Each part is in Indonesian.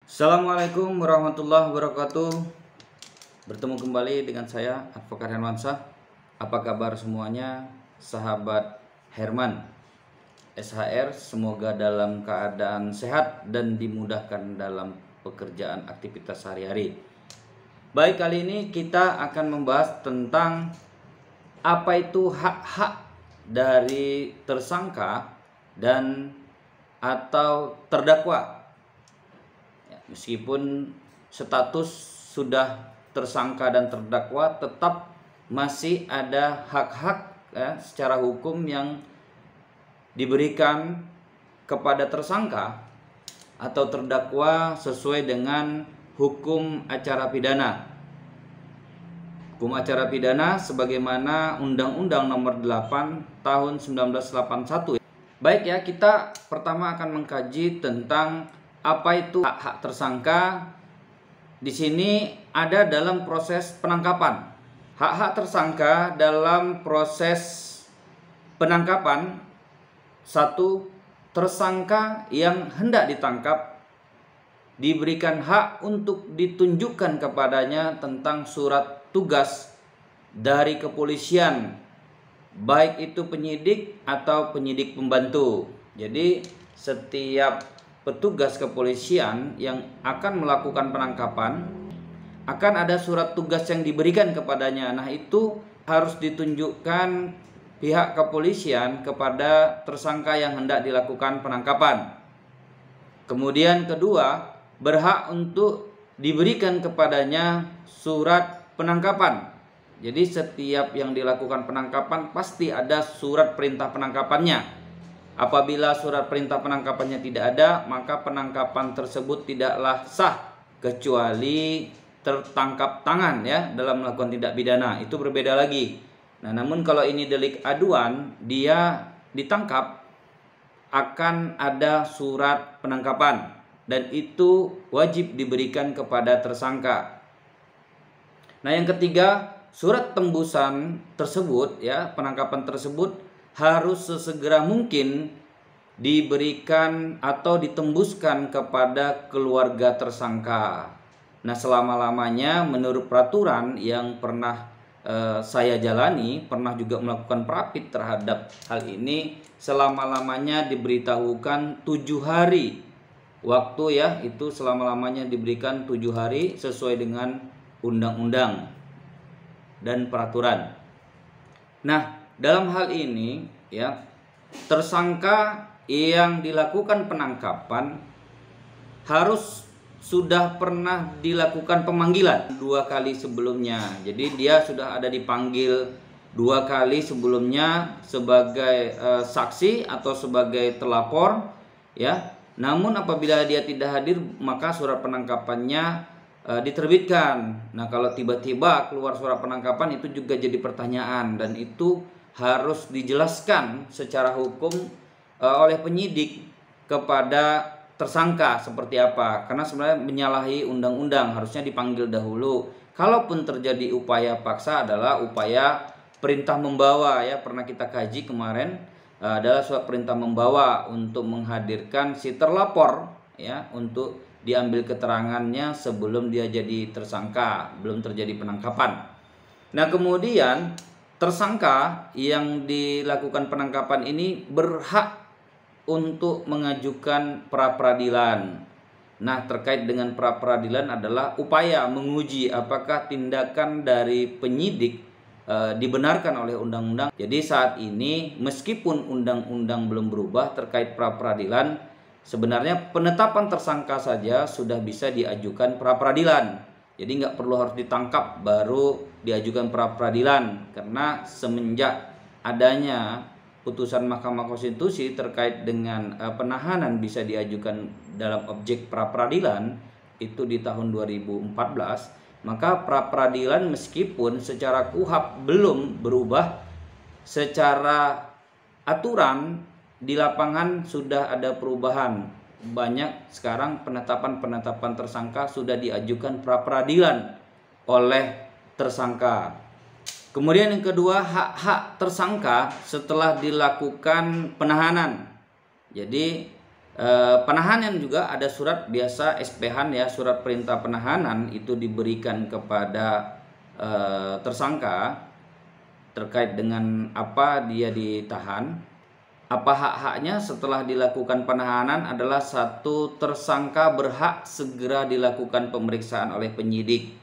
Assalamualaikum warahmatullahi wabarakatuh. Bertemu kembali dengan saya Advokat Hermansyah. Apa kabar semuanya, sahabat Herman SHR? Semoga dalam keadaan sehat dan dimudahkan dalam pekerjaan aktivitas sehari-hari. Baik, kali ini kita akan membahas tentang apa itu hak-hak dari tersangka dan atau terdakwa. Meskipun status sudah tersangka dan terdakwa, tetap masih ada hak-hak secara hukum yang diberikan kepada tersangka atau terdakwa sesuai dengan hukum acara pidana. Hukum acara pidana sebagaimana Undang-Undang Nomor 8 Tahun 1981. Baik ya, kita pertama akan mengkaji tentang apa itu hak-hak tersangka. Di sini ada dalam proses penangkapan. Hak-hak tersangka dalam proses penangkapan: 1. Tersangka yang hendak ditangkap diberikan hak untuk ditunjukkan kepadanya tentang surat tugas dari kepolisian, baik itu penyidik atau penyidik pembantu. Jadi setiap petugas kepolisian yang akan melakukan penangkapan akan ada surat tugas yang diberikan kepadanya. Nah, itu harus ditunjukkan pihak kepolisian kepada tersangka yang hendak dilakukan penangkapan. Kemudian kedua, berhak untuk diberikan kepadanya surat penangkapan. Jadi setiap yang dilakukan penangkapan pasti ada surat perintah penangkapannya. Apabila surat perintah penangkapannya tidak ada, maka penangkapan tersebut tidaklah sah kecuali tertangkap tangan ya dalam melakukan tindak pidana. Itu berbeda lagi. Nah, namun kalau ini delik aduan, dia ditangkap akan ada surat penangkapan dan itu wajib diberikan kepada tersangka. Nah, yang ketiga, surat tembusan tersebut ya, penangkapan tersebut harus sesegera mungkin diberikan atau ditembuskan kepada keluarga tersangka. Nah, selama-lamanya menurut peraturan yang pernah saya jalani, pernah juga melakukan prapit terhadap hal ini, selama-lamanya diberitahukan 7 hari waktu ya, itu selama-lamanya diberikan 7 hari sesuai dengan undang-undang dan peraturan. Nah, dalam hal ini ya, tersangka yang dilakukan penangkapan harus sudah pernah dilakukan pemanggilan 2 kali sebelumnya. Jadi dia sudah ada dipanggil 2 kali sebelumnya sebagai saksi atau sebagai terlapor ya. Namun apabila dia tidak hadir, maka surat penangkapannya diterbitkan. Nah, kalau tiba-tiba keluar surat penangkapan, itu juga jadi pertanyaan dan itu harus dijelaskan secara hukum oleh penyidik kepada tersangka seperti apa, karena sebenarnya menyalahi undang-undang, harusnya dipanggil dahulu. Kalaupun terjadi upaya paksa adalah upaya perintah membawa ya, pernah kita kaji kemarin, adalah surat perintah membawa untuk menghadirkan si terlapor ya, untuk diambil keterangannya sebelum dia jadi tersangka, belum terjadi penangkapan. Nah, kemudian tersangka yang dilakukan penangkapan ini berhak untuk mengajukan pra-peradilan. Nah, terkait dengan pra-peradilan adalah upaya menguji apakah tindakan dari penyidik dibenarkan oleh undang-undang. Jadi saat ini meskipun undang-undang belum berubah terkait pra-peradilan, sebenarnya penetapan tersangka saja sudah bisa diajukan pra-peradilan. Jadi nggak perlu harus ditangkap baru diajukan pra-peradilan, karena semenjak adanya putusan Mahkamah Konstitusi terkait dengan penahanan bisa diajukan dalam objek pra-peradilan itu di tahun 2014, maka pra-peradilan meskipun secara KUHP belum berubah, secara aturan di lapangan sudah ada perubahan. Banyak sekarang penetapan tersangka sudah diajukan pra-peradilan oleh tersangka. Kemudian yang kedua, hak-hak tersangka setelah dilakukan penahanan. Jadi Penahanan juga ada surat biasa SPH ya, surat perintah penahanan itu diberikan kepada tersangka terkait dengan apa dia ditahan. Apa hak-haknya setelah dilakukan penahanan adalah satu, tersangka berhak segera dilakukan pemeriksaan oleh penyidik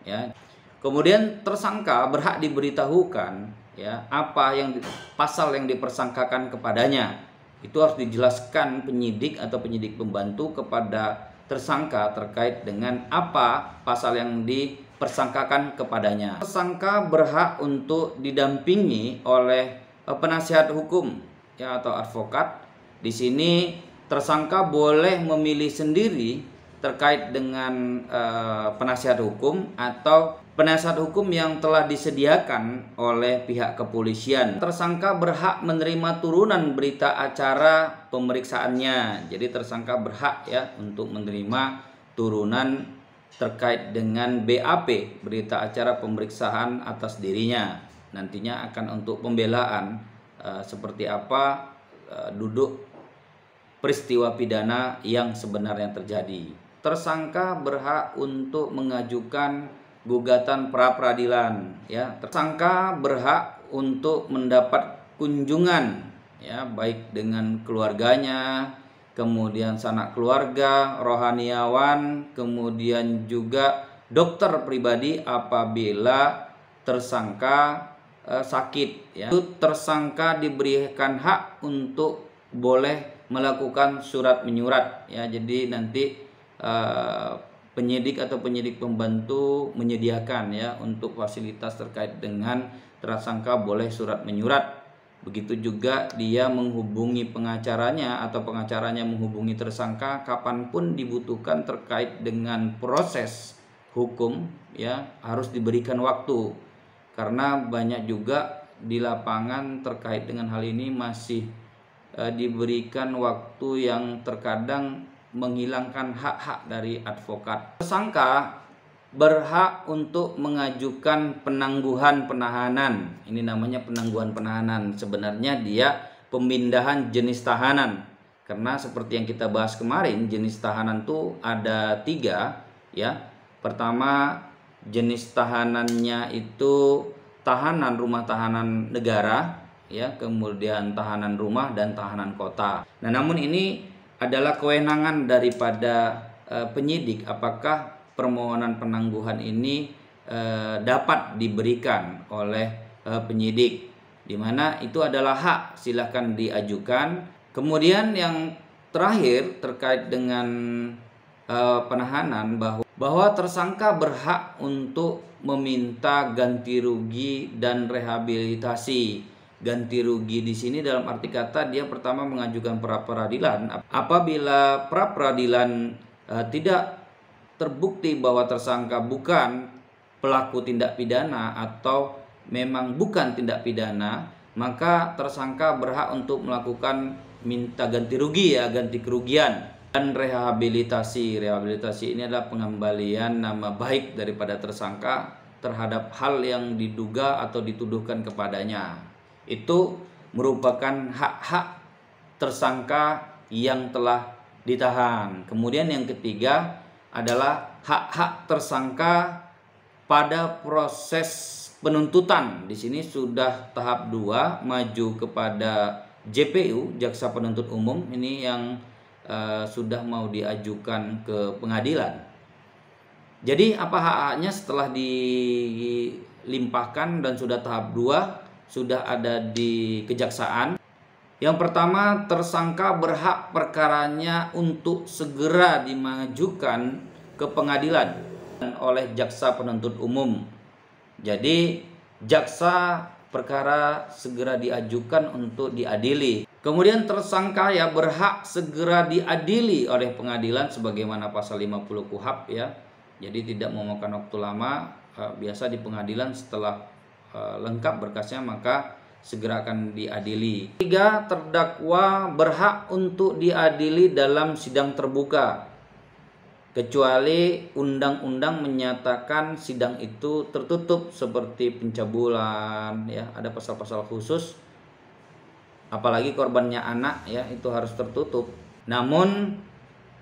ya. Kemudian tersangka berhak diberitahukan ya apa yang pasal yang dipersangkakan kepadanya. Itu harus dijelaskan penyidik atau penyidik pembantu kepada tersangka terkait dengan apa pasal yang dipersangkakan kepadanya. Tersangka berhak untuk didampingi oleh penasihat hukum ya atau advokat. Di sini tersangka boleh memilih sendiri terkait dengan penasihat hukum atau penasihat hukum yang telah disediakan oleh pihak kepolisian. Tersangka berhak menerima turunan berita acara pemeriksaannya. Jadi tersangka berhak ya untuk menerima turunan terkait dengan BAP, berita acara pemeriksaan atas dirinya. Nantinya akan untuk pembelaan seperti apa duduk peristiwa pidana yang sebenarnya terjadi. Tersangka berhak untuk mengajukan gugatan pra peradilan ya. Tersangka berhak untuk mendapat kunjungan ya, baik dengan keluarganya, kemudian sanak keluarga, rohaniawan, kemudian juga dokter pribadi apabila tersangka sakit ya. Itu tersangka diberikan hak untuk boleh melakukan surat menyurat ya. Jadi nanti penyidik atau penyidik pembantu menyediakan ya untuk fasilitas terkait dengan tersangka boleh surat menyurat. Begitu juga dia menghubungi pengacaranya atau pengacaranya menghubungi tersangka kapanpun dibutuhkan terkait dengan proses hukum ya, harus diberikan waktu. Karena banyak juga di lapangan terkait dengan hal ini masih diberikan waktu yang terkadang menghilangkan hak-hak dari advokat. Tersangka berhak untuk mengajukan penangguhan penahanan. Ini namanya penangguhan penahanan. Sebenarnya dia pemindahan jenis tahanan. Karena seperti yang kita bahas kemarin, jenis tahanan itu ada 3 ya. Pertama, jenis tahanannya itu tahanan rumah tahanan negara ya, kemudian tahanan rumah dan tahanan kota. Nah, namun ini adalah kewenangan daripada penyidik apakah permohonan penangguhan ini dapat diberikan oleh penyidik, di mana itu adalah hak, silahkan diajukan. Kemudian yang terakhir terkait dengan penahanan bahwa tersangka berhak untuk meminta ganti rugi dan rehabilitasi. Ganti rugi di sini dalam arti kata dia pertama mengajukan pra peradilan. Apabila pra peradilan tidak terbukti bahwa tersangka bukan pelaku tindak pidana atau memang bukan tindak pidana, maka tersangka berhak untuk melakukan minta ganti rugi ya, ganti kerugian. Dan rehabilitasi. Rehabilitasi ini adalah pengembalian nama baik daripada tersangka terhadap hal yang diduga atau dituduhkan kepadanya. Itu merupakan hak-hak tersangka yang telah ditahan. Kemudian yang ketiga adalah hak-hak tersangka pada proses penuntutan. Di sini sudah tahap 2 maju kepada JPU, Jaksa Penuntut Umum, ini yang sudah mau diajukan ke pengadilan. Jadi apa hak-haknya setelah dilimpahkan dan sudah tahap 2, sudah ada di kejaksaan. Yang pertama, tersangka berhak perkaranya untuk segera dimajukan ke pengadilan oleh Jaksa Penuntut Umum. Jadi jaksa perkara segera diajukan untuk diadili. Kemudian tersangka ya berhak segera diadili oleh pengadilan sebagaimana pasal 50 KUHP ya. Jadi tidak memakan waktu lama, biasa di pengadilan setelah lengkap berkasnya maka segera akan diadili. 3, terdakwa berhak untuk diadili dalam sidang terbuka, kecuali undang-undang menyatakan sidang itu tertutup seperti pencabulan ya, ada pasal-pasal khusus, apalagi korbannya anak ya, itu harus tertutup. Namun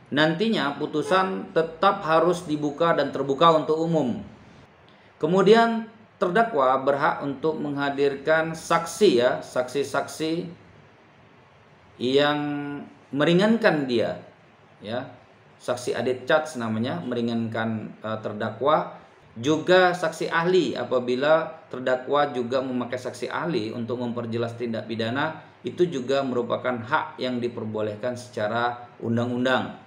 nantinya putusan tetap harus dibuka dan terbuka untuk umum. Kemudian terdakwa berhak untuk menghadirkan saksi ya, saksi-saksi yang meringankan dia ya. Saksi added charge namanya, meringankan terdakwa. Juga saksi ahli, apabila terdakwa juga memakai saksi ahli untuk memperjelas tindak pidana, itu juga merupakan hak yang diperbolehkan secara undang-undang.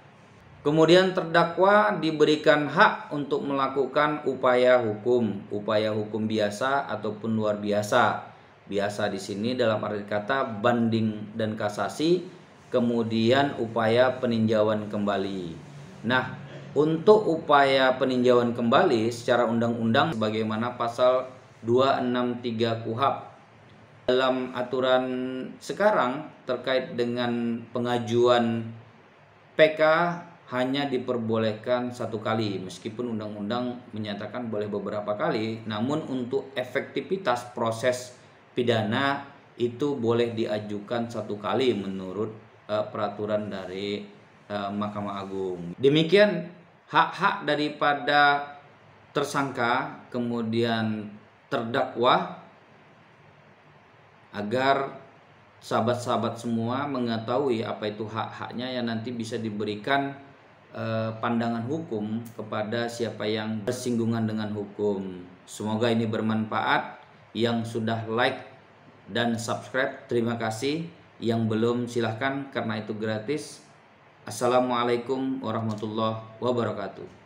Kemudian terdakwa diberikan hak untuk melakukan upaya hukum biasa ataupun luar biasa. Biasa di sini dalam arti kata banding dan kasasi, kemudian upaya peninjauan kembali. Nah, untuk upaya peninjauan kembali secara undang-undang sebagaimana pasal 263 KUHP. Dalam aturan sekarang terkait dengan pengajuan PK hanya diperbolehkan 1 kali, meskipun undang-undang menyatakan boleh beberapa kali. Namun untuk efektivitas proses pidana itu boleh diajukan 1 kali menurut peraturan dari Mahkamah Agung. Demikian hak-hak daripada tersangka kemudian terdakwa, agar sahabat-sahabat semua mengetahui apa itu hak-haknya yang nanti bisa diberikan pandangan hukum kepada siapa yang bersinggungan dengan hukum. Semoga ini bermanfaat. Yang sudah like dan subscribe, terima kasih. Yang belum, silahkan, karena itu gratis. Assalamualaikum warahmatullahi wabarakatuh.